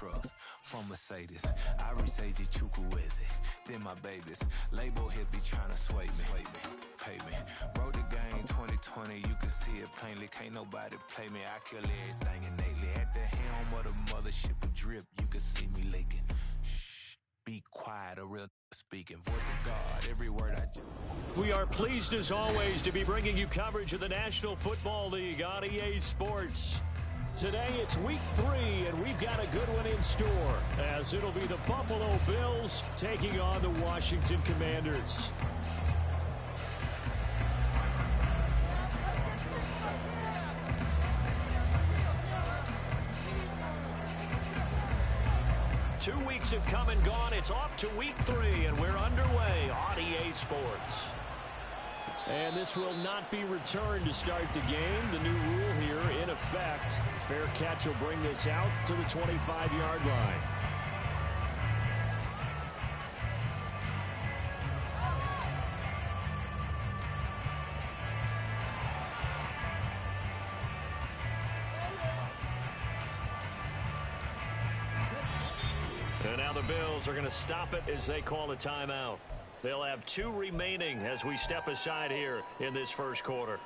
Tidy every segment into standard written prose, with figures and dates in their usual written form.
trucks from Mercedes. I resage Chukwueze, then my babies. Label here be trying to sway me. Pay me. Wrote the game 2020, you can see it plainly. Can't nobody play me. I kill everything innately. At the helm of the mothership of drip, you can see me leaking. Shh, be quiet, a real speaking. Voice of God, every word I just. We are pleased as always to be bringing you coverage of the National Football League on EA Sports. Today it's week 3, and we've got a good one in store, as it'll be the Buffalo Bills taking on the Washington Commanders. Two weeks have come and gone. It's off to week 3, and we're underway on EA Sports. And this will not be returned to start the game. The new rule here in effect. Fair catch will bring this out to the 25-yard line. And now the Bills are going to stop it as they call a timeout. They'll have 2 remaining as we step aside here in this first quarter.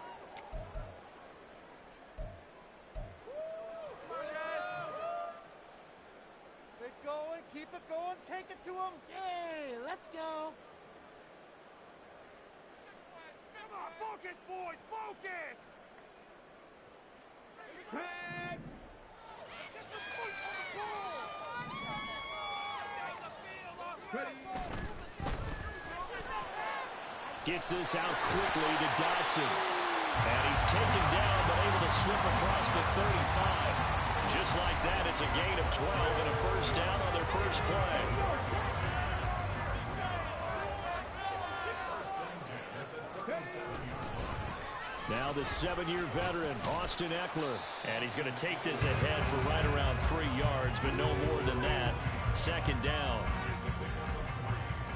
Keep going, keep it going, take it to him. Yay, let's go. Come on, focus, boys, focus. Back. Get the foot on the ball. Ready. Gets this out quickly to Dotson. And he's taken down, but able to slip across the 35. Just like that, it's a gain of 12 and a first down on their first play. Now the 7-year veteran, Austin Ekeler. And he's going to take this ahead for right around 3 yards, but no more than that. Second down.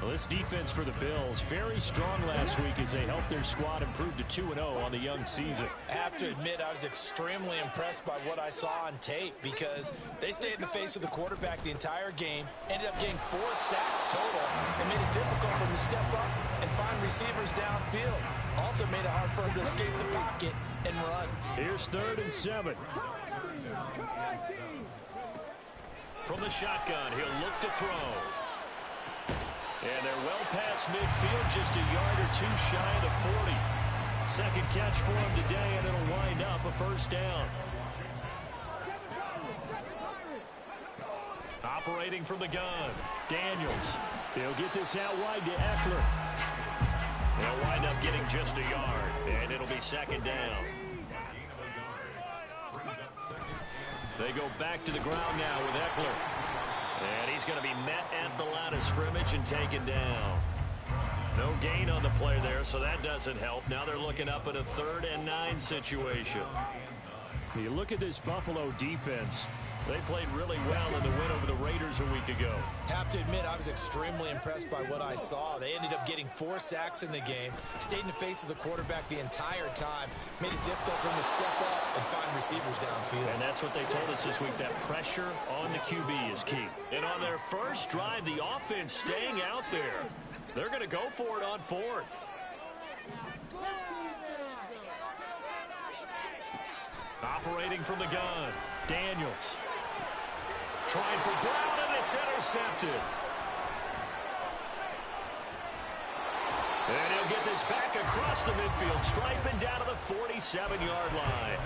Well, this defense for the Bills, very strong last week as they helped their squad improve to 2-0 on the young season. I have to admit, I was extremely impressed by what I saw on tape because they stayed in the face of the quarterback the entire game, ended up getting 4 sacks total, and made it difficult for him to step up and find receivers downfield. Also made it hard for him to escape the pocket and run. Here's 3rd and 7. From the shotgun, he'll look to throw. And they're well past midfield, just a yard or 2 shy of the 40. Second catch for him today, and it'll wind up a first down. Operating from the gun, Daniels. He'll get this out wide to Ekeler. He'll wind up getting just a yard, and it'll be second down. They go back to the ground now with Ekeler. And he's going to be met at the line of scrimmage and taken down. No gain on the play there, so that doesn't help. Now they're looking up at a 3rd and 9 situation. You look at this Buffalo defense. They played really well in the win over the Raiders a week ago. Have to admit, I was extremely impressed by what I saw. They ended up getting 4 sacks in the game, stayed in the face of the quarterback the entire time, made it difficult for him to step up and find receivers downfield. And that's what they told us this week, that pressure on the QB is key. And on their first drive, the offense staying out there. They're going to go for it on 4th. Operating from the gun, Daniels. Trying for Brown, and it's intercepted. And he'll get this back across the midfield stripe and down to the 47-yard line.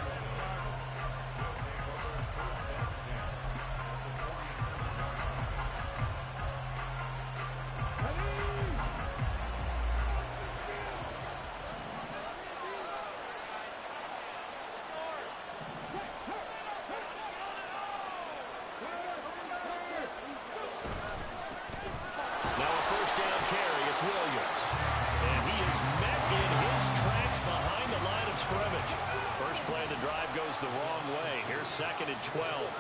Williams. And he is met in his tracks behind the line of scrimmage. First play of the drive goes the wrong way. Here's 2nd and 12.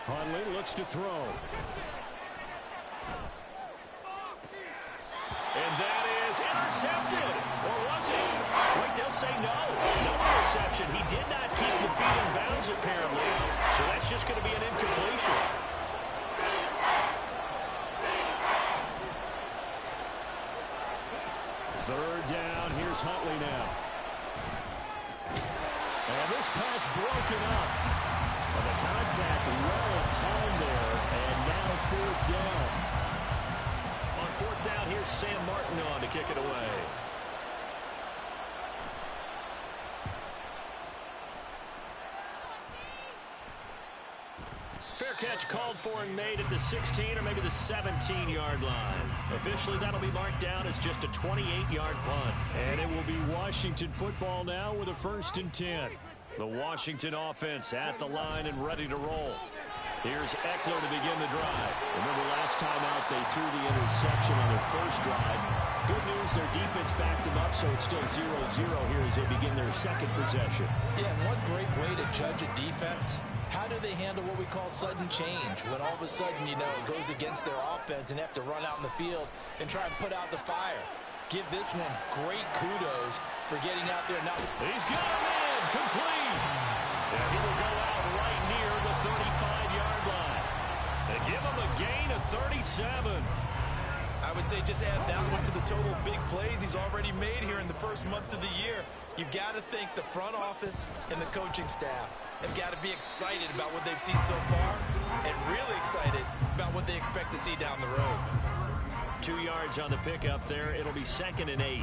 Hundley looks to throw. And that is intercepted. Or was it? Wait, they'll say no. No interception. He did not keep the feet in bounds, apparently. So that's just going to be an incompletion. Third down. Here's Huntley now. And this pass broken up. Well, the contact well timed there. And now fourth down. On fourth down, here's Sam Martin on to kick it away. Fair catch called for and made at the 16 or maybe the 17-yard line. Officially, that'll be marked down as just a 28-yard punt. And it will be Washington football now with a 1st and 10. The Washington offense at the line and ready to roll. Here's Eckler to begin the drive. Remember last time out they threw the interception on their first drive. Good news, their defense backed them up, so it's still 0-0 here as they begin their second possession. Yeah, one great way to judge a defense. How do they handle what we call sudden change? When all of a sudden, you know, it goes against their offense and have to run out in the field and try and put out the fire. Give this one great kudos for getting out there. Now, he's got a man complete. And he will go out right near the 35-yard line. They give him a gain of 37. I would say just add that one to the total big plays he's already made here in the first month of the year. You've got to think the front office and the coaching staff have got to be excited about what they've seen so far and really excited about what they expect to see down the road. 2 yards on the pickup there. It'll be 2nd and 8.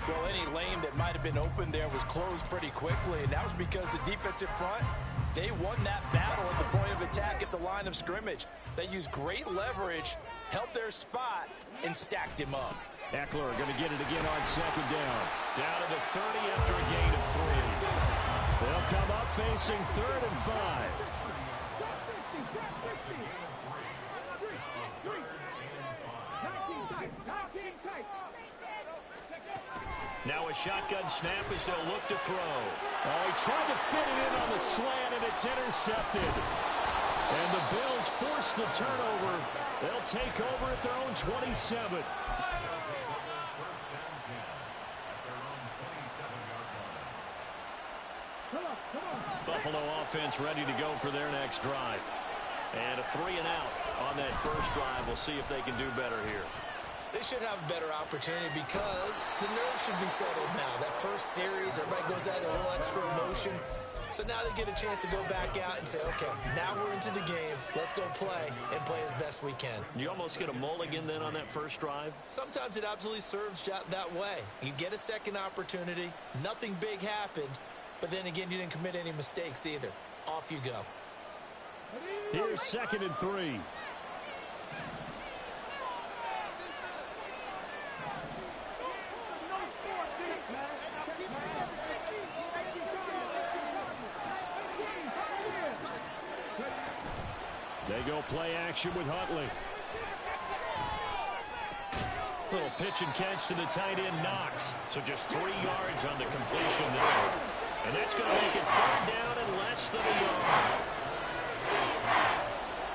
Well, any lane that might have been open there was closed pretty quickly, and that was because the defensive front, they won that battle at the point of attack at the line of scrimmage. They used great leverage, held their spot, and stacked him up. Eckler going to get it again on 2nd down. Down to the 30 after a gain of 3. They'll come up facing 3rd and 5. Now a shotgun snap as they'll look to throw. Oh, he tried to fit it in on the slant, and it's intercepted. And the Bills force the turnover. They'll take over at their own 27. Buffalo offense ready to go for their next drive. And a 3 and out on that first drive. We'll see if they can do better here. They should have a better opportunity because the nerves should be settled now. That first series, everybody goes out a little extra emotion. So now they get a chance to go back out and say, okay, now we're into the game. Let's go play and play as best we can. You almost get a mulligan then on that first drive? Sometimes it absolutely serves that way. You get a second opportunity. Nothing big happened. But then again, you didn't commit any mistakes either. Off you go. Here's 2nd and 3. They go play action with Huntley. Little pitch and catch to the tight end, Knox. So just 3 yards on the completion there. And that's going to make it 3rd down and less than a yard.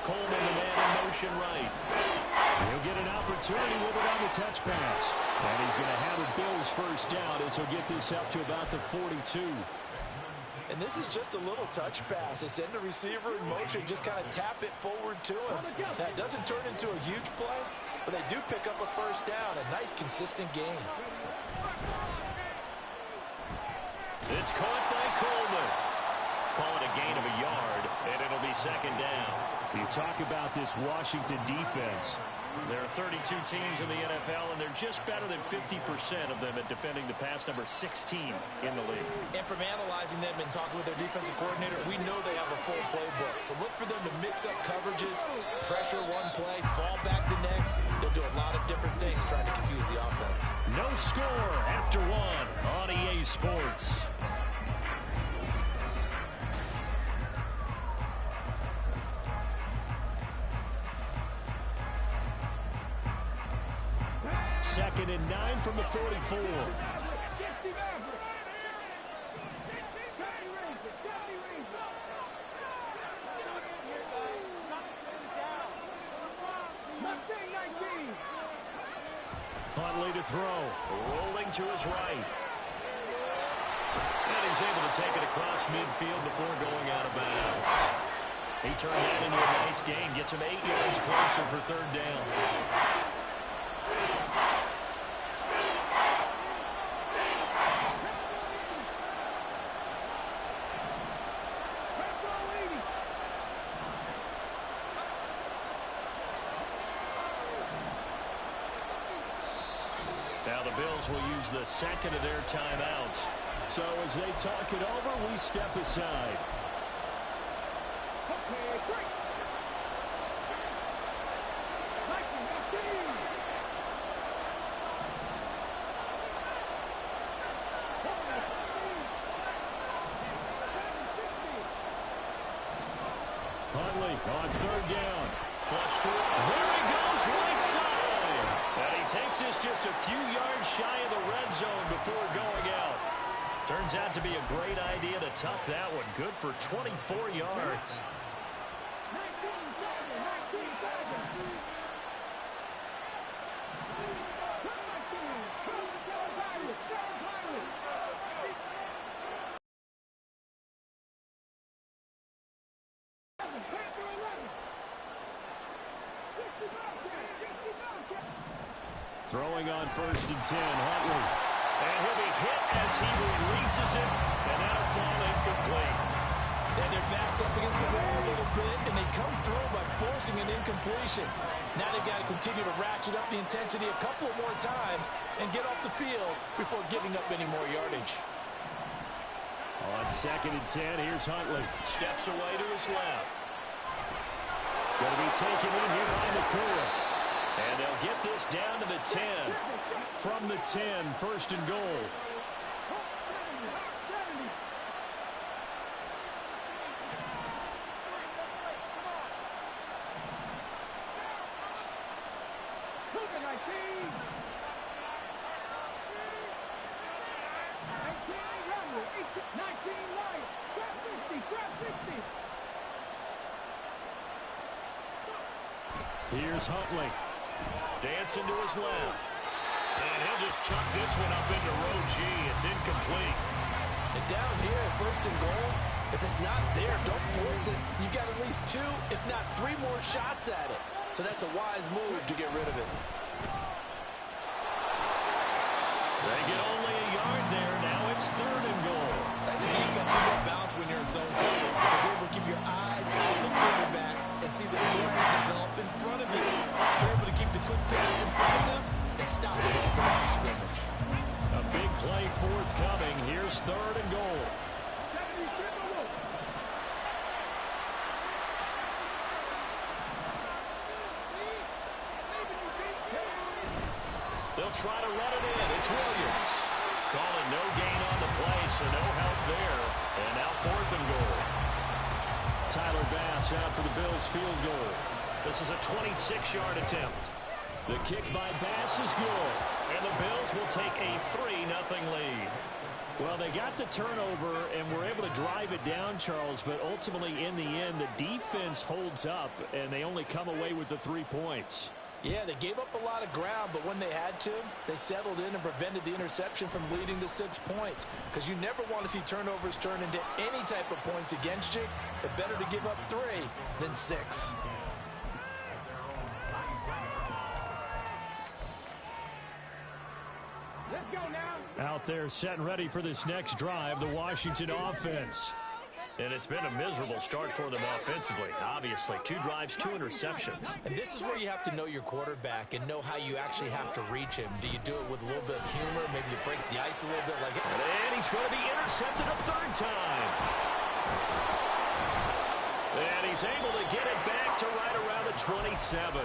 Coleman, the man in motion right. He'll get an opportunity with it on the touch pass. And he's going to have a Bills 1st down as he'll get this up to about the 42. And this is just a little touch pass. They send the receiver in motion, just kind of tap it forward to him. That doesn't turn into a huge play, but they do pick up a 1st down. A nice, consistent game. It's caught by Coleman. Call it a gain of a yard, and it'll be 2nd down. You talk about this Washington defense. There are 32 teams in the NFL, and they're just better than 50% of them at defending the pass, number 16 in the league. And from analyzing them and talking with their defensive coordinator, we know they have a full playbook. So look for them to mix up coverages, pressure one play, fall back the next. They'll do a lot of different things trying to confuse the offense. No score after 1 on EA Sports. Second and 9 from the 44. Huntley to throw. Rolling to his right. And he's able to take it across midfield before going out of bounds. He turned that into a nice gain. Gets him 8 yards closer for third down. Now the Bills will use the second of their timeouts. So as they talk it over, we step aside. Huntley on third down. Flush to it. There he goes, right side. And he takes this just a few yards shy of the red zone before going out. Turns out to be a great idea to tuck that one. Good for 24 yards. Throwing on 1st and 10, Huntley. And he'll be hit as he releases it, and that'll fall incomplete. And their backs up against the wall a little bit, and they come through by forcing an incompletion. Now they've got to continue to ratchet up the intensity a couple of more times and get off the field before giving up any more yardage. On 2nd and 10, here's Huntley. Steps away to his left. Going to be taken in here by Nakua. And they'll get this down to the 10. From the 10, 1st and goal. Here's Huntley. Dancing to his left. And he'll just chuck this one up into row G. It's incomplete. And down here at 1st and goal, if it's not there, don't force it. You got at least 2, if not 3 more shots at it. So that's a wise move to get rid of it. They get only a yard there. Now it's 3rd and goal. As a defense, you want balance when you're in zone coverage because you're able to keep your eyes on the quarterback and see the play develop in front of you. You're able to keep the quick pass in front of them and stop it at the line of scrimmage. A big play forthcoming. Here's 3rd and goal. They'll try to run it in. It's Williams. Calling no gain on the play, so no help there. And now 4th and goal. Tyler Bass out for the Bills field goal. This is a 26-yard attempt. The kick by Bass is good. And the Bills will take a 3-0 lead. Well, they got the turnover and were able to drive it down, Charles, but ultimately in the end, the defense holds up, and they only come away with the 3 points. Yeah, they gave up a lot of ground, but when they had to, they settled in and prevented the interception from leading to 6 points. Because you never want to see turnovers turn into any type of points against you. It's better to give up 3 than 6. Let's go now. Out there set and ready for this next drive, the Washington offense. And it's been a miserable start for them offensively. Obviously, 2 drives, 2 interceptions. And this is where you have to know your quarterback and know how you actually have to reach him. Do you do it with a little bit of humor? Maybe you break the ice a little bit like it. And he's going to be intercepted a 3rd time. And he's able to get it back to right around the 27.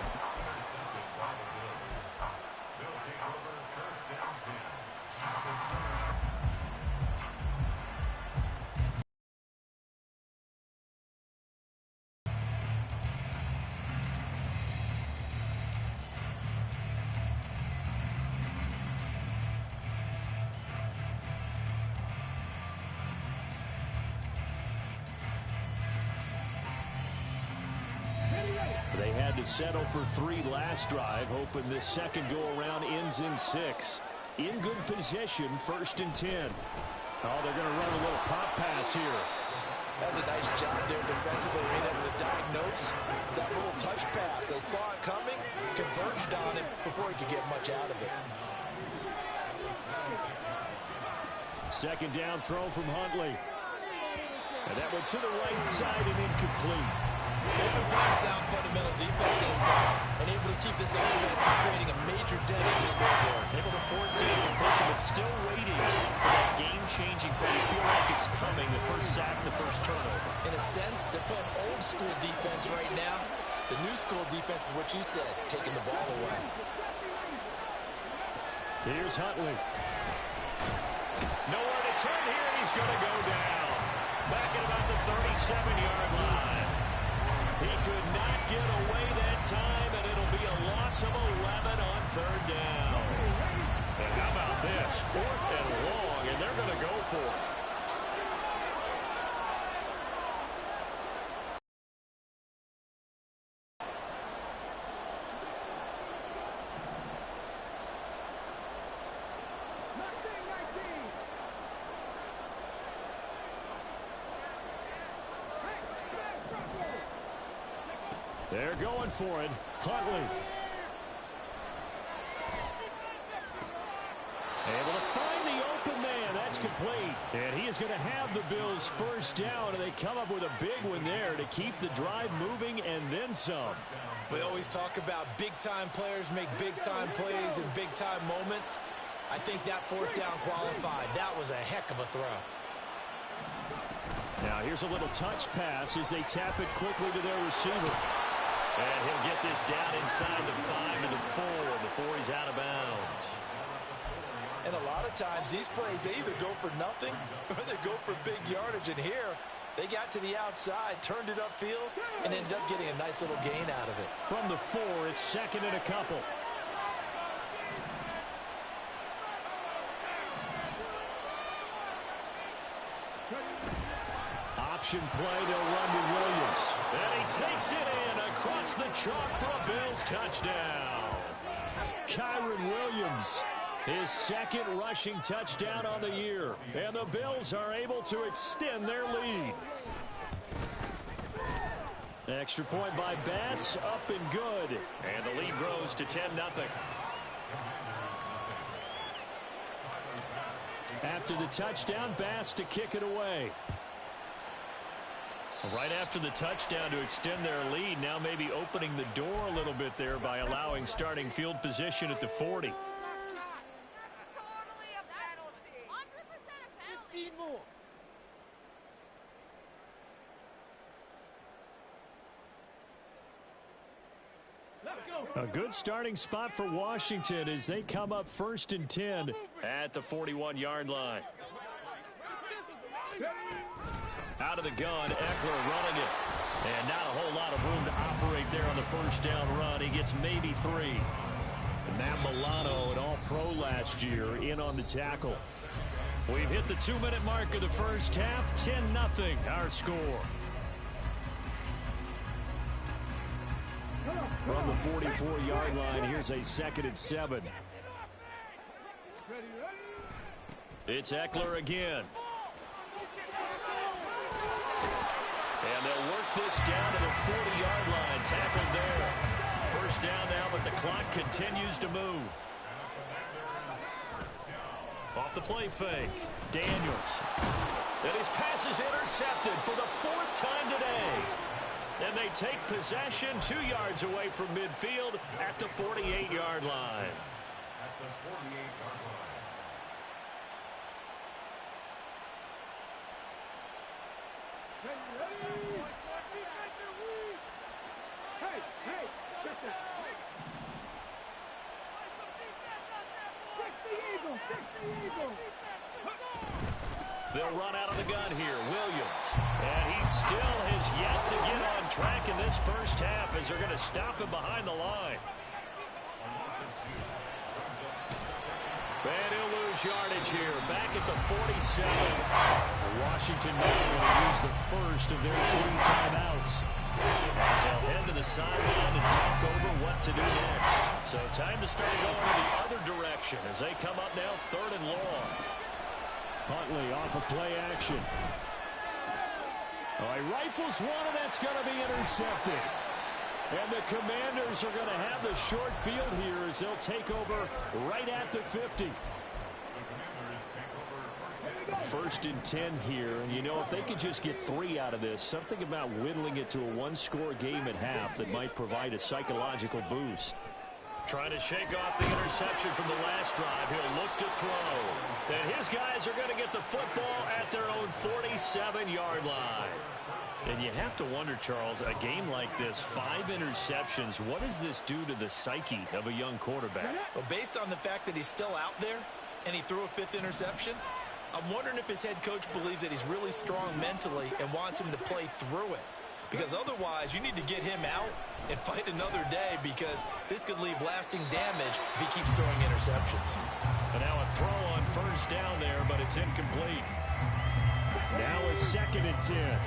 They had to to settle for 3 last drive, hoping this second go-around ends in 6. In good possession, 1st and 10. Oh, they're going to run a little pop pass here. That's a nice job there defensively, being able to diagnose that little touch pass. They saw it coming, converged on him before he could get much out of it. Second down throw from Huntley. And that went to the right side and incomplete. They've been playing sound fundamental defense this far and able to keep this offense from creating a major dent in the scoreboard. Able to force the completion, but still waiting for that game-changing play. You feel like it's coming, the first sack, the first turnover. In a sense, they're playing old-school defense right now. The new-school defense is what you said, taking the ball away. Here's Huntley. Nowhere to turn here, and he's going to go down. Back at about the 37-yard line. He could not get away that time, and it'll be a loss of 11 on 3rd down. And how about this? 4th and long, and they're going to go for it. They're going for it. Huntley. Able to find the open man. That's complete. And he is going to have the Bills' first down, and they come up with a big one there to keep the drive moving and then some. We always talk about big-time players make big-time plays in big-time moments. I think that 4th down qualified. That was a heck of a throw. Now here's a little touch pass as they tap it quickly to their receiver. And he'll get this down inside the 5 to the 4 before he's out of bounds. And a lot of times these plays, they either go for nothing or they go for big yardage. And here, they got to the outside, turned it upfield, and ended up getting a nice little gain out of it. From the 4, it's 2nd and a couple. Option play, they'll run to Williams. And he takes it in across the chalk for a Bills touchdown. Kyren Williams, his 2nd rushing touchdown on the year. And the Bills are able to extend their lead. Extra point by Bass, up and good. And the lead grows to 10-0. After the touchdown, Bass to kick it away. Right after the touchdown to extend their lead, now maybe opening the door a little bit there by allowing starting field position at the 40. A good starting spot for Washington as they come up 1st and 10 at the 41-yard line. Out of the gun, Eckler running it. And not a whole lot of room to operate there on the 1st down run. He gets maybe 3. And Matt Milano, an all-pro last year, in on the tackle. We've hit the 2-minute mark of the first half. 10-0 our score. From the 44-yard line, here's a 2nd and 7. It's Eckler again. And they'll work this down to the 40-yard line. Tackled there. 1st down now, but the clock continues to move. Off the play fake. Daniels. And his pass is intercepted for the 4th time today. And they take possession 2 yards away from midfield at the 48-yard line. They'll run out of the gun here. Williams. And he still has yet to get on track in this first half as they're going to stop him behind the line. And he'll lose yardage here. Back at the 47. Washington now going to use the first of their 3 timeouts. As they'll head to the sideline and talk over what to do next. So time to start going in the other direction as they come up now 3rd and long. Huntley off of play action. Oh, he rifles one, and that's going to be intercepted. And the Commanders are going to have the short field here as they'll take over right at the 50. 1st and 10 here, and you know, if they could just get 3 out of this, something about whittling it to a 1-score game at half that might provide a psychological boost. Trying to shake off the interception from the last drive. He'll look to throw. And his guys are going to get the football at their own 47-yard line. And you have to wonder, Charles, a game like this, 5 interceptions, what does this do to the psyche of a young quarterback? Well, based on the fact that he's still out there and he threw a 5th interception, I'm wondering if his head coach believes that he's really strong mentally and wants him to play through it. Because otherwise, you need to get him out and fight another day, because this could leave lasting damage if he keeps throwing interceptions. But now a throw on 1st down there, but it's incomplete. Now a 2nd and 10.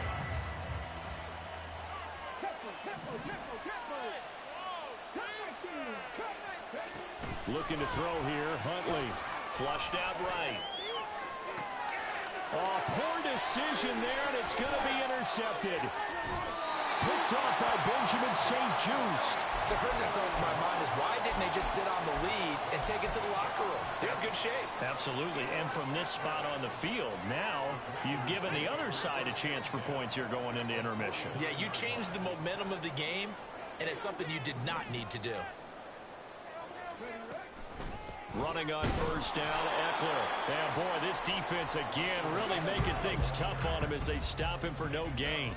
Looking to throw here, Huntley. Flushed out right. Oh, poor decision there, and it's going to be intercepted. Picked off by Benjamin St-Juste. So first thing crossed my mind is, why didn't they just sit on the lead and take it to the locker room? They're in good shape. Absolutely, and from this spot on the field, now you've given the other side a chance for points here going into intermission. Yeah, you changed the momentum of the game, and it's something you did not need to do. Running on 1st down, Ekeler. And boy, this defense again really making things tough on him as they stop him for no gain.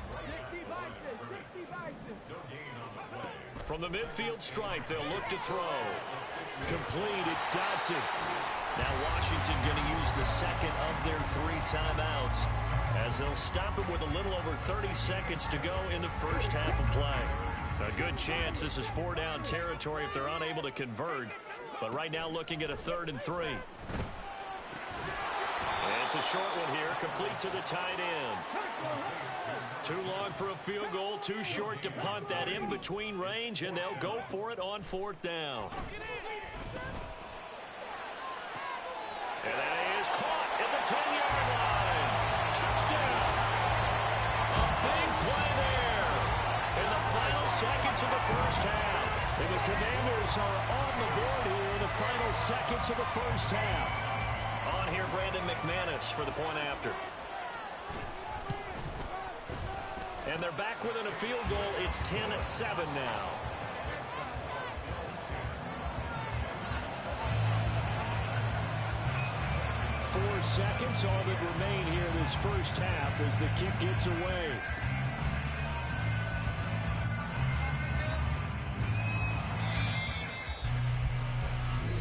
From the midfield stripe, they'll look to throw. Complete, it's Dotson. Now Washington going to use the 2nd of their 3 timeouts as they'll stop him with a little over 30 seconds to go in the 1st half of play. A good chance this is 4-down territory if they're unable to convert. But right now looking at a 3rd and 3. And it's a short one here, complete to the tight end. Too long for a field goal, too short to punt. That in-between range, and they'll go for it on 4th down. And that is caught at the 10-yard line. Touchdown! A big play there in the final seconds of the 1st half. And the Commanders are on the board here in the final seconds of the 1st half. On here, Brandon McManus for the point after. And they're back within a field goal. It's 10-7 now. Four seconds, all that remain here this 1st half as the kick gets away.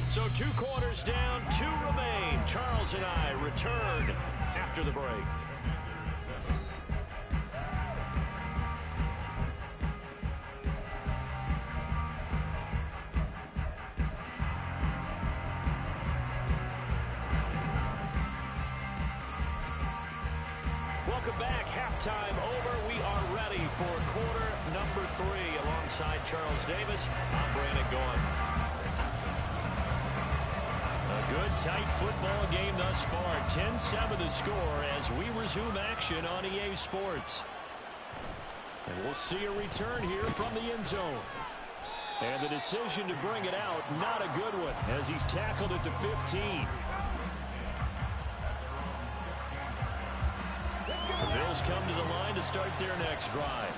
So 2 quarters down, 2 remain. Charles and I return after the break. Welcome back. Halftime over. We are ready for quarter number 3. Alongside Charles Davis, I'm Brandon Gaudin. A good, tight football game thus far. 10-7 the score as we resume action on EA Sports. And we'll see a return here from the end zone. And the decision to bring it out, not a good one, as he's tackled at the 15. The Bills come to the line to start their next drive.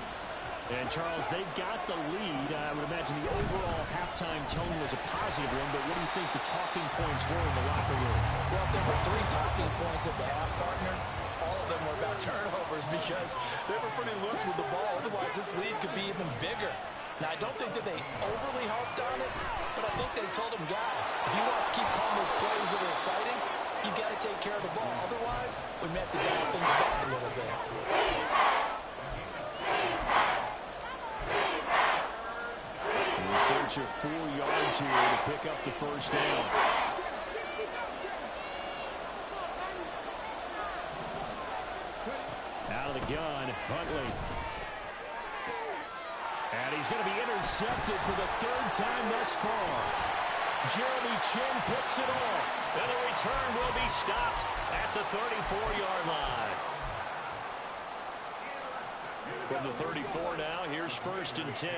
And, Charles, they've got the lead. I would imagine the overall halftime tone was a positive one, but what do you think the talking points were in the locker room? Well, there were 3 talking points at the half, partner. All of them were about turnovers because they were pretty loose with the ball. Otherwise, this lead could be even bigger. Now, I don't think that they overly harped on it, but I think they told them, guys, if you want us to keep calling those plays that are exciting, you got to take care of the ball. Otherwise, we may have to dial things back a little bit. In search of 4 yards here to pick up the 1st down. Out of the gun, Huntley. And he's going to be intercepted for the third time thus far. Jeremy Chinn picks it off. And the return will be stopped at the 34-yard line. From the 34 now, here's 1st and 10.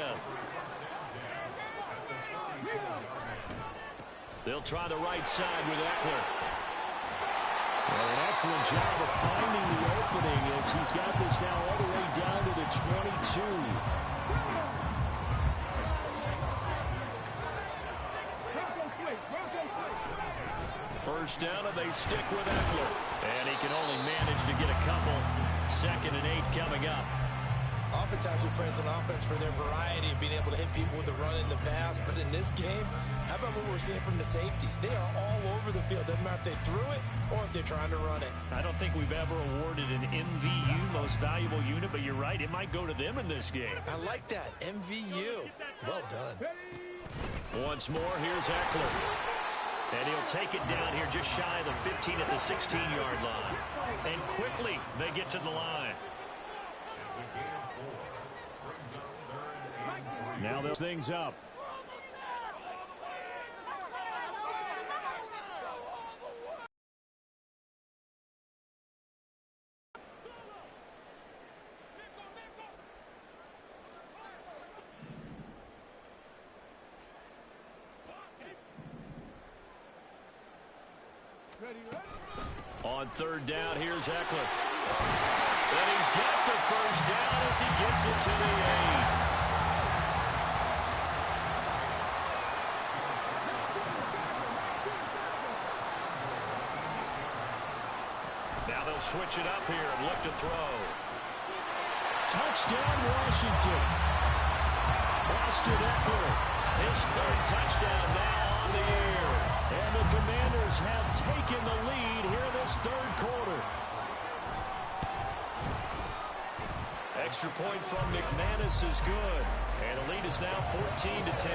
They'll try the right side with Eckler. Well, an excellent job of finding the opening as he's got this now all the way down to the 22. First down, and they stick with Eckler. And he can only manage to get a couple. 2nd and 8 coming up. Oftentimes we praise an offense for their variety of being able to hit people with the run in the pass. But in this game, how about what we're seeing from the safeties? They are all over the field. Doesn't matter if they threw it or if they're trying to run it. I don't think we've ever awarded an MVU, most valuable unit, but you're right. It might go to them in this game. I like that. MVU. Well done. Once more, here's Eckler. And he'll take it down here just shy of the 15 at the 16-yard line. And quickly, they get to the line. Now those things up. On 3rd down, here's Eckler. And he's got the first down as he gets it to the 8. Now they'll switch it up here and look to throw. Touchdown, Washington. Austin Eckler, his 3rd touchdown now on the air. And the Commanders have taken the lead here this 3rd quarter. Extra point from McManus is good. And the lead is now 14-10.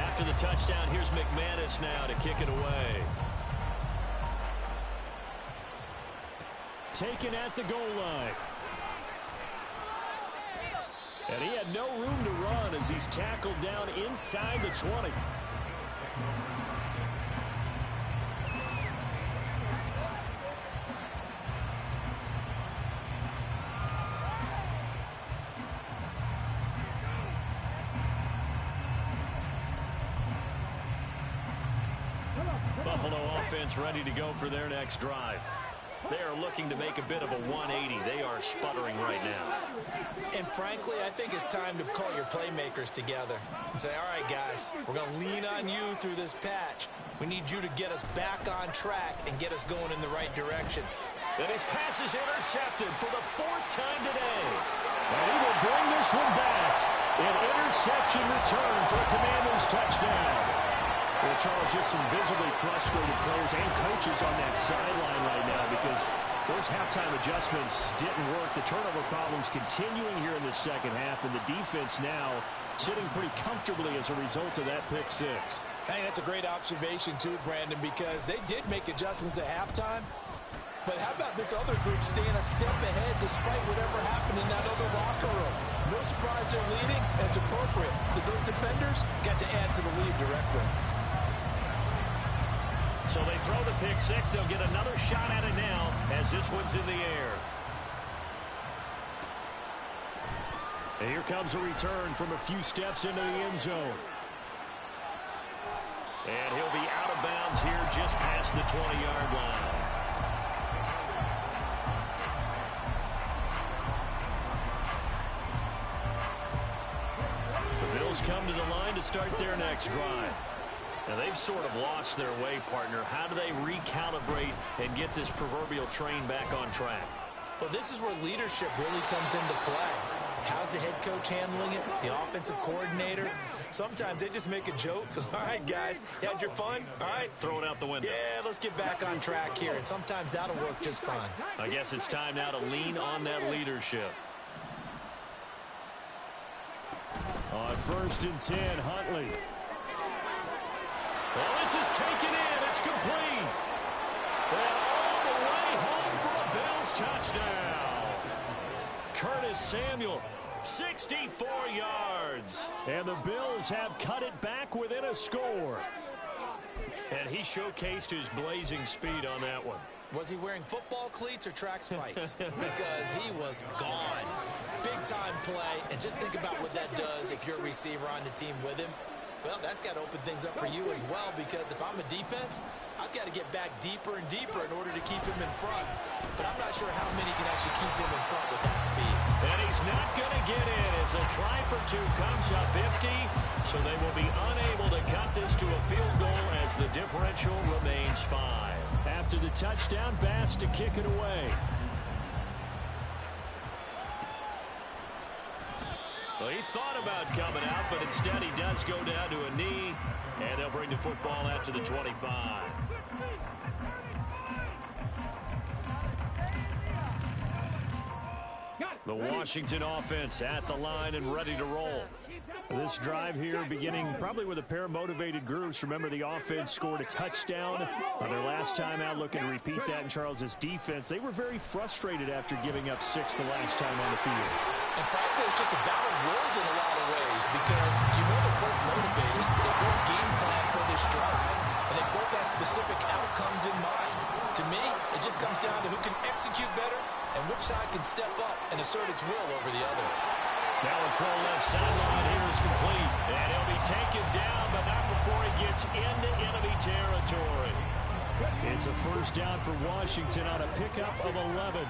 After the touchdown, here's McManus now to kick it away. Taken at the goal line. And he had no room to run as he's tackled down inside the 20. Buffalo offense ready to go for their next drive. They are looking to make a bit of a 180. They are sputtering right now. And frankly, I think it's time to call your playmakers together and say, all right, guys, we're going to lean on you through this patch. We need you to get us back on track and get us going in the right direction. And his pass is intercepted for the 4th time today. And he will bring this one back. An interception return for a Commanders touchdown. Well, Charles, just some visibly frustrated players and coaches on that sideline right now because those halftime adjustments didn't work. The turnover problems continuing here in the 2nd half, and the defense now sitting pretty comfortably as a result of that pick 6. Hey, that's a great observation too, Brandon, because they did make adjustments at halftime. But how about this other group staying a step ahead despite whatever happened in that other locker room? No surprise they're leading, and it's appropriate that those defenders got to add to the lead directly. So they throw the pick 6. They'll get another shot at it now as this one's in the air. And here comes a return from a few steps into the end zone. And he'll be out of bounds here just past the 20-yard line. The Bills come to the line to start their next drive. Now, they've sort of lost their way, partner. How do they recalibrate and get this proverbial train back on track? Well, this is where leadership really comes into play. How's the head coach handling it? The offensive coordinator? Sometimes they just make a joke. All right, guys, you had your fun? All right. Throw it out the window. Yeah, let's get back on track here. And sometimes that'll work just fine. I guess it's time now to lean on that leadership. On 1st and 10, Huntley. Well, this is taken in. It's complete. And all the way home for a Bill Curtis Samuel. 64 yards. And the Bills have cut it back within a score. And he showcased his blazing speed on that one. Was he wearing football cleats or track spikes? Because he was gone. Big-time play. And just think about what that does if you're a receiver on the team with him. Well, that's got to open things up for you as well, because if I'm a defense, I've got to get back deeper and deeper in order to keep him in front. But I'm not sure how many can actually keep him in front with that speed. And he's not going to get in as a try for two comes up 50. So they will be unable to cut this to a field goal as the differential remains 5. After the touchdown, Bass to kick it away. Well, he thought about coming out, but instead he does go down to a knee, and they'll bring the football out to the 25. The Washington offense at the line and ready to roll. This drive here beginning probably with a pair of motivated groups. Remember, the offense scored a touchdown on their last time out. Looking to repeat that in Charles's defense. They were very frustrated after giving up 6 the last time on the field. And frankly, it's just a battle of wills in a lot of ways, because you know they're both motivated. They both game plan for this drive, and they both have specific outcomes in mind. To me, it just comes down to who can execute better and which side can step up and assert its will over the other. Now a throw left sideline here is complete. And he'll be taken down, but not before he gets into enemy territory. It's a first down for Washington on a pickup of 11.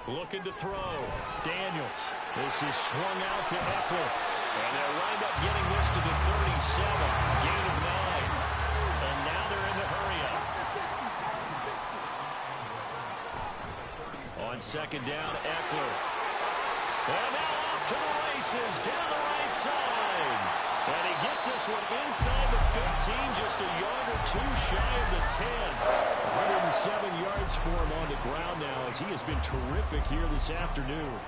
Looking to throw. Daniels. This is swung out to Eckler. And they'll wind up getting this to the 37. Gain of 9. And now they're in the hurry-up. On second down, Eckler. And now off to the races, down the right side. And he gets this one inside the 15, just a yard or two shy of the 10. 107 yards for him on the ground now, as he has been terrific here this afternoon.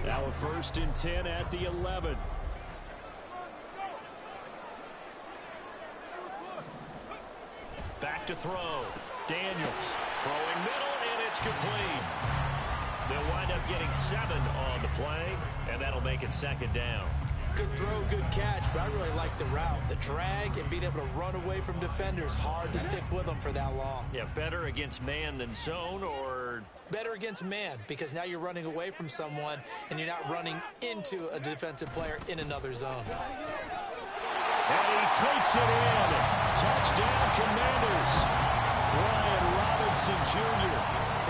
Now a 1st and 10 at the 11. Back to throw. Daniels throwing middle, and it's complete. They'll wind up getting 7 on the play, and that'll make it 2nd down. Good throw, good catch, but I really like the route. The drag and being able to run away from defenders, hard to stick with them for that long. Yeah, better against man than zone, or? Better against man, because now you're running away from someone, and you're not running into a defensive player in another zone. And he takes it in. Touchdown, Commanders. Brian Robinson Jr.,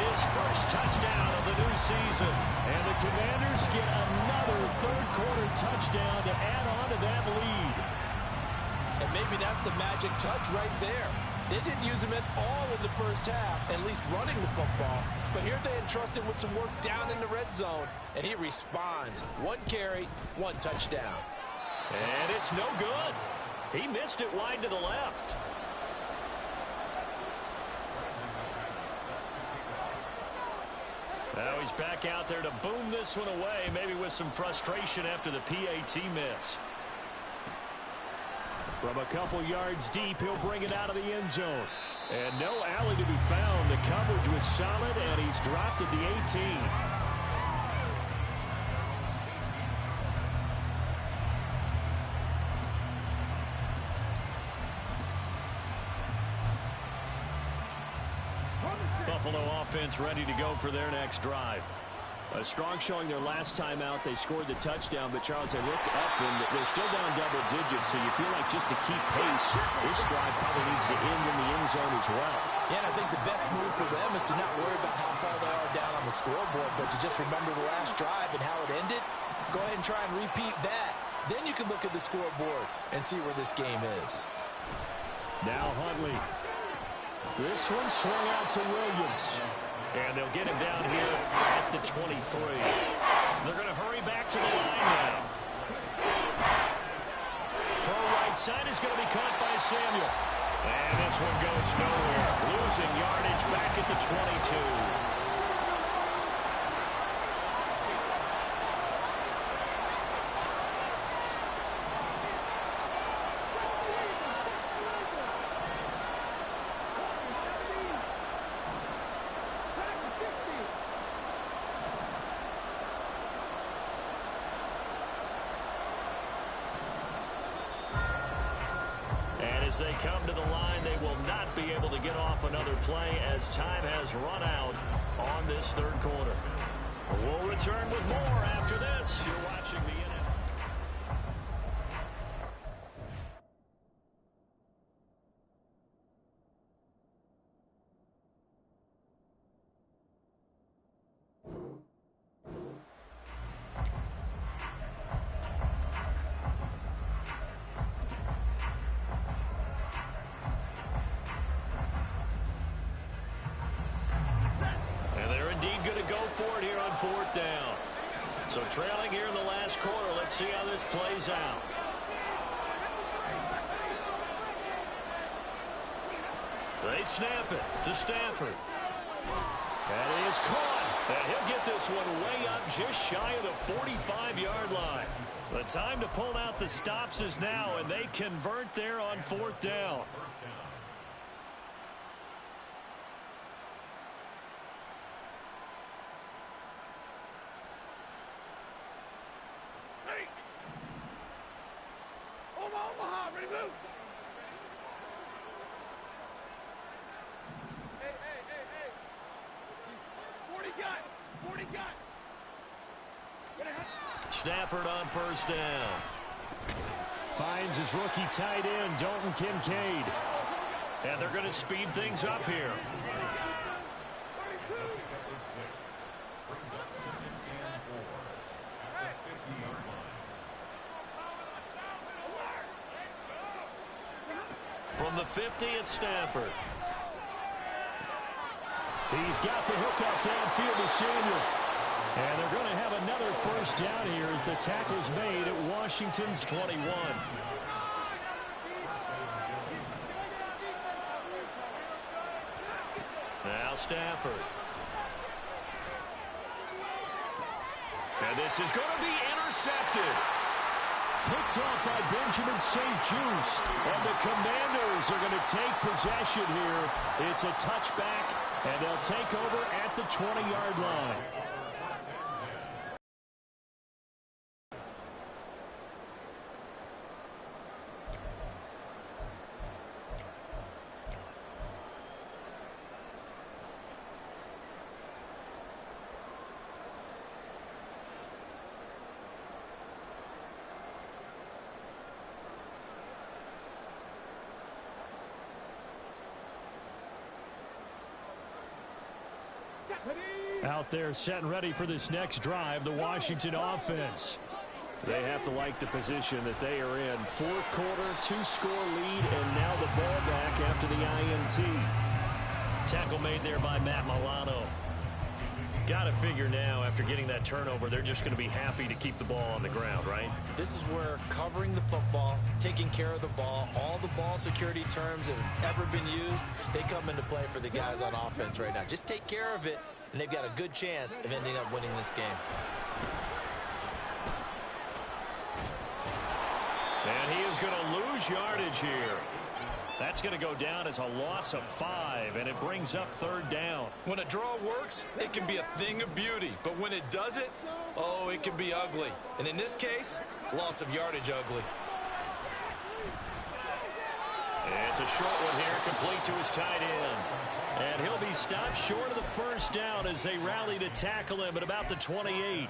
his first touchdown of the new season. And the Commanders get another third-quarter touchdown to add on to that lead. And maybe that's the magic touch right there. They didn't use him at all in the first half, at least running the football. But here they entrust him with some work down in the red zone, and he responds. 1 carry, 1 touchdown. And it's no good. He missed it wide to the left. Now he's back out there to boom this one away, maybe with some frustration after the PAT miss. From a couple yards deep, he'll bring it out of the end zone. And no alley to be found. The coverage was solid, and he's dropped at the 18. Buffalo offense ready to go for their next drive. A strong showing their last time out. They scored the touchdown, but Charles, they looked up and they're still down double digits, so you feel like just to keep pace, this drive probably needs to end in the end zone as well. Yeah, and I think the best move for them is to not worry about how far they are down on the scoreboard, but to just remember the last drive and how it ended. Go ahead and try and repeat that. Then you can look at the scoreboard and see where this game is. Now Huntley. This one swung out to Williams. And they'll get him down here at the 23. They're going to hurry back to the line now. Throw right side is going to be caught by Samuel. And this one goes nowhere. Losing yardage back at the 22. as they come to the line. They will not be able to get off another play as time has run out on this third quarter. We'll return with more after this. You're watching the NFL. Fourth down. So trailing here in the last quarter. Let's see how this plays out. They snap it to Stafford. That is caught. And he'll get this one way up just shy of the 45-yard line. The time to pull out the stops is now, and they convert there on fourth down. Stafford on first down. Finds his rookie tight end, Dalton Kincaid. And they're going to speed things up here. From the 50, it's Stafford. He's got the hook up downfield to Samuel. And they're going to have another first down here as the tackle's made at Washington's 21. Now Stafford. And this is going to be intercepted. Picked off by Benjamin St-Juste. And the Commanders are going to take possession here. It's a touchback, and they'll take over at the 20-yard line. Out there set and ready for this next drive, the Washington offense. They have to like the position that they are in. Fourth quarter, 2-score lead, and now the ball back after the INT. Tackle made there by Matt Milano. Got to figure now, after getting that turnover, they're just going to be happy to keep the ball on the ground, right? This is where covering the football, taking care of the ball, all the ball security terms that have ever been used, they come into play for the guys on offense right now. Just take care of it, and they've got a good chance of ending up winning this game. And he is going to lose yardage here. That's going to go down as a loss of 5, and it brings up third down. When a draw works, it can be a thing of beauty. But when it doesn't, oh, it can be ugly. And in this case, loss of yardage ugly. It's a short one here, complete to his tight end. And he'll be stopped short of the first down as they rally to tackle him at about the 28.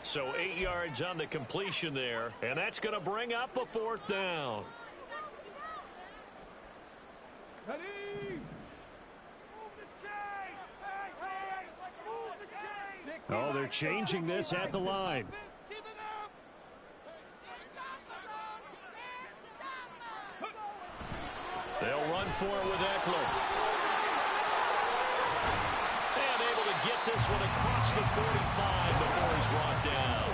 So 8 yards on the completion there, and that's going to bring up a fourth down. Oh, they're changing this at the line. They'll run for it with Eckler. And able to get this one across the 45 before he's brought down.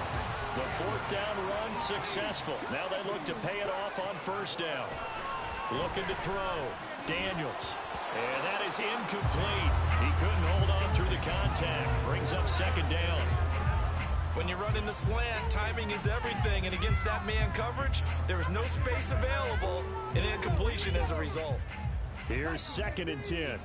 The fourth down run successful. Now they look to pay it off on first down. Looking to throw. Daniels. And that is incomplete. He couldn't hold on through the contact. Brings up second down. When you run in the slant, timing is everything. And against that man coverage, there is no space available. And incompletion as a result. Here's 2nd and 10.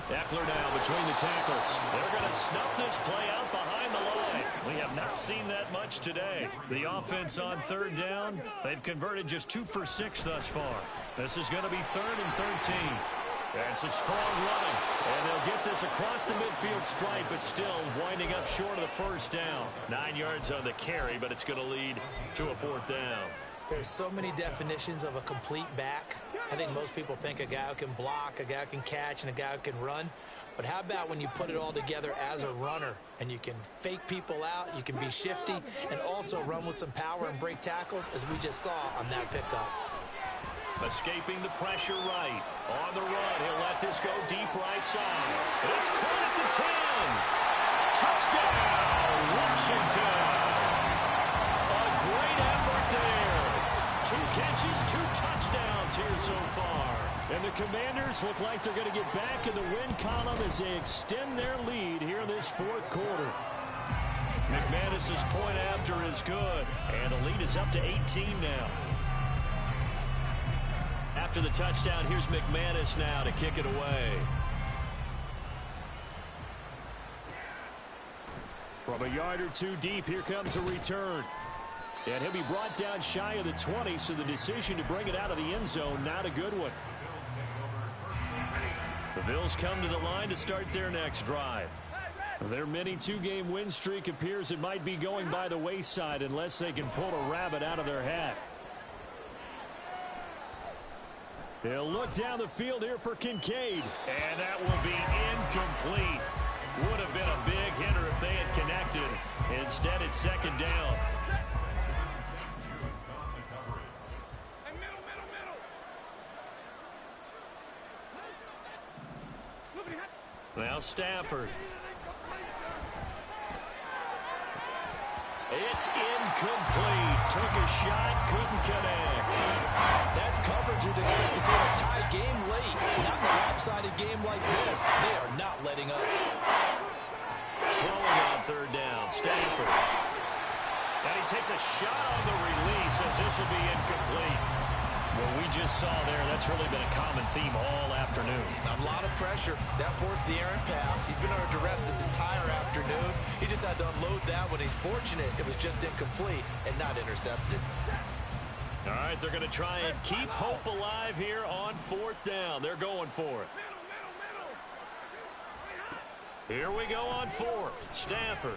Eckler now between the tackles. They're going to snuff this play out behind the line. We have not seen that much today. The offense on third down, they've converted just 2 for 6 thus far. This is going to be 3rd and 13. That's a strong running, and they'll get this across the midfield stripe, but still winding up short of the first down. 9 yards on the carry, but it's going to lead to a 4th down. There's so many definitions of a complete back. I think most people think a guy who can block, a guy who can catch, and a guy who can run. But how about when you put it all together as a runner, and you can fake people out, you can be shifty, and also run with some power and break tackles, as we just saw on that pickup. Escaping the pressure right. On the run, he'll let this go deep right side. It's caught at the 10. Touchdown, Washington. A great effort there. 2 catches, 2 touchdowns here so far. And the Commanders look like they're going to get back in the win column as they extend their lead here in this 4th quarter. McManus's point after is good, and the lead is up to 18 now. After the touchdown, here's McManus now to kick it away. From a yard or 2 deep, here comes a return. And he'll be brought down shy of the 20, so the decision to bring it out of the end zone, not a good one. The Bills come to the line to start their next drive. Their mini 2-game win streak appears it might be going by the wayside unless they can pull a rabbit out of their hat. They'll look down the field here for Kincaid. And that will be incomplete. Would have been a big hitter if they had connected. Instead, it's 2nd down. Now Stafford. It's incomplete. Took a shot, couldn't connect. That's coverage you'd expect to see in a tie game late. Not in a lopsided game like this. They are not letting up. Throwing on 3rd down, Stafford. And he takes a shot on the release as this will be incomplete. What we just saw there, that's really been a common theme all afternoon. A lot of pressure. That forced the errant pass. He's been under duress this entire afternoon. He just had to unload that when he's fortunate it was just incomplete and not intercepted. All right, they're going to try and keep hope alive here on 4th down. They're going for it. Here we go on 4th. Stafford.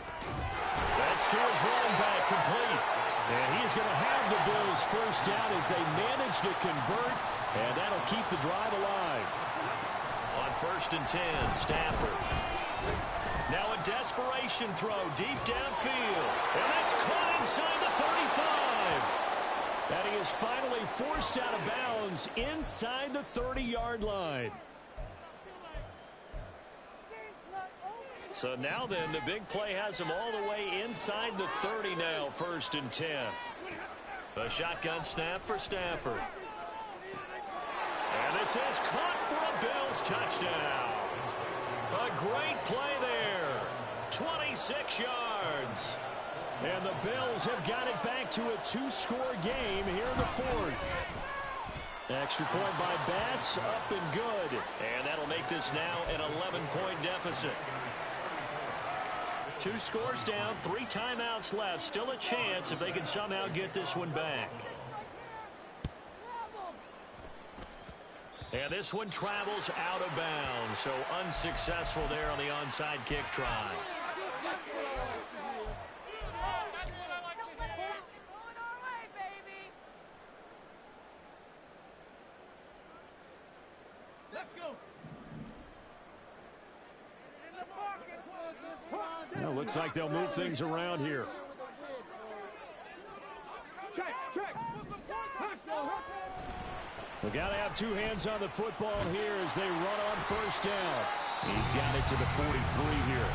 That's to his running back, complete. And he's going to have the Bills' first down as they manage to convert, and that'll keep the drive alive. On 1st and 10, Stafford. Now a desperation throw deep downfield. And that's caught inside the 35. And he is finally forced out of bounds inside the 30-yard line. So now then, the big play has him all the way inside the 30 now, 1st and 10. A shotgun snap for Stafford. And this is caught for a Bills touchdown. A great play there. 26 yards. And the Bills have got it back to a 2-score game here in the 4th. Extra point by Bass, up and good. And that'll make this now an 11-point deficit. 2 scores down, 3 timeouts left. Still a chance if they can somehow get this one back. And this one travels out of bounds, so unsuccessful there on the onside kick try. Well, looks like they'll move things around here. We've got to have 2 hands on the football here as they run on 1st down. He's got it to the 43 here.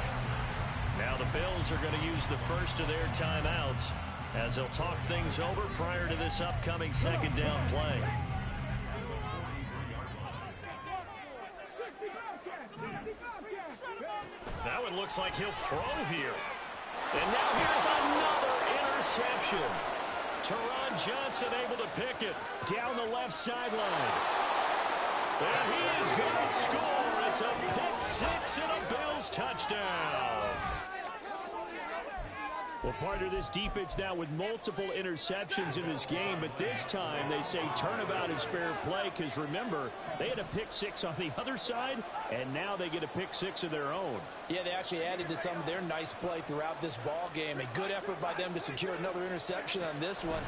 Now the Bills are going to use the first of their timeouts as they'll talk things over prior to this upcoming 2nd down play. Now it looks like he'll throw here. And now here's another interception. Teron Johnson able to pick it down the left sideline. And he is going to score a It's a pick six and a Bills touchdown. Well, partner, this defense now with multiple interceptions in this game, but this time they say turnabout is fair play because, remember, they had a pick six on the other side, and now they get a pick six of their own. Yeah, they actually added to some of their nice play throughout this ball game. A good effort by them to secure another interception on this one.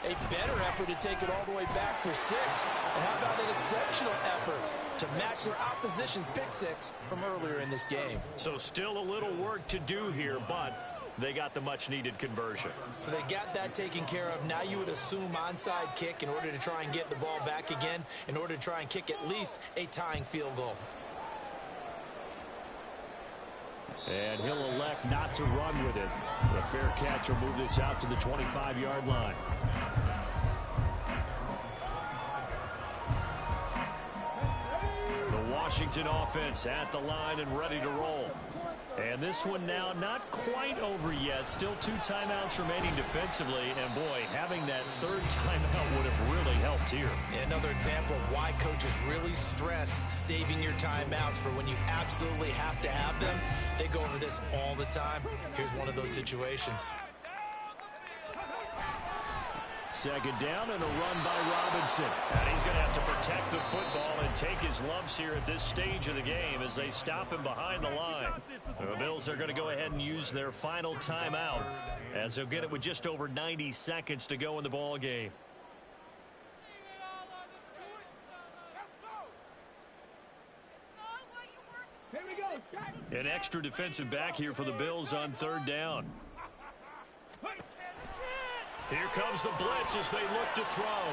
A better effort to take it all the way back for six. And how about an exceptional effort to match their opposition's pick six from earlier in this game? So still a little work to do here, but they got the much-needed conversion. So they got that taken care of. Now you would assume onside kick in order to try and get the ball back again, in order to try and kick at least a tying field goal. And he'll elect not to run with it. The fair catch will move this out to the 25-yard line. The Washington offense at the line and ready to roll. And this one now not quite over yet. Still 2 timeouts remaining defensively. And, boy, having that third timeout would have really helped here. Another example of why coaches really stress saving your timeouts for when you absolutely have to have them. They go over this all the time. Here's one of those situations. Second down and a run by Robinson. And he's going to have to protect the football and take his lumps here at this stage of the game as they stop him behind the line. The Bills are going to go ahead and use their final timeout as they'll get it with just over 90 seconds to go in the ball game. An extra defensive back here for the Bills on third down. Here comes the blitz as they look to throw.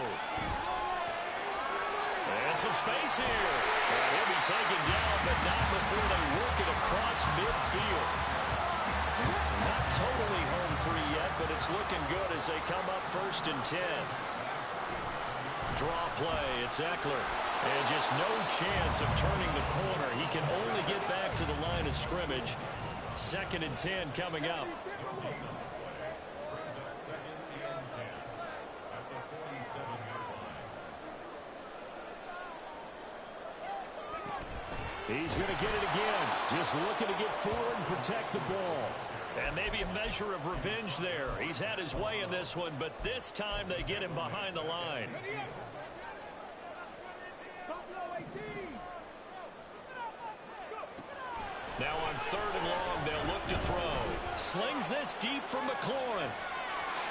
And some space here. And he'll be taken down, but not before they work it across midfield. Not totally home free yet, but it's looking good as they come up 1st and 10. Draw play, it's Eckler. And just no chance of turning the corner. He can only get back to the line of scrimmage. 2nd and 10 coming up. He's going to get it again. Just looking to get forward and protect the ball. And maybe a measure of revenge there. He's had his way in this one, but this time they get him behind the line. Now on 3rd and long, they'll look to throw. Slings this deep from McLaurin.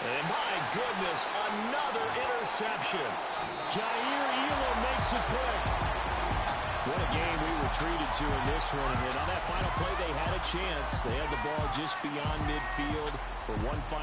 And my goodness, another interception. Jair Elam makes it quick. What a game we were treated to in this one. And on that final play, they had a chance. They had the ball just beyond midfield for one final.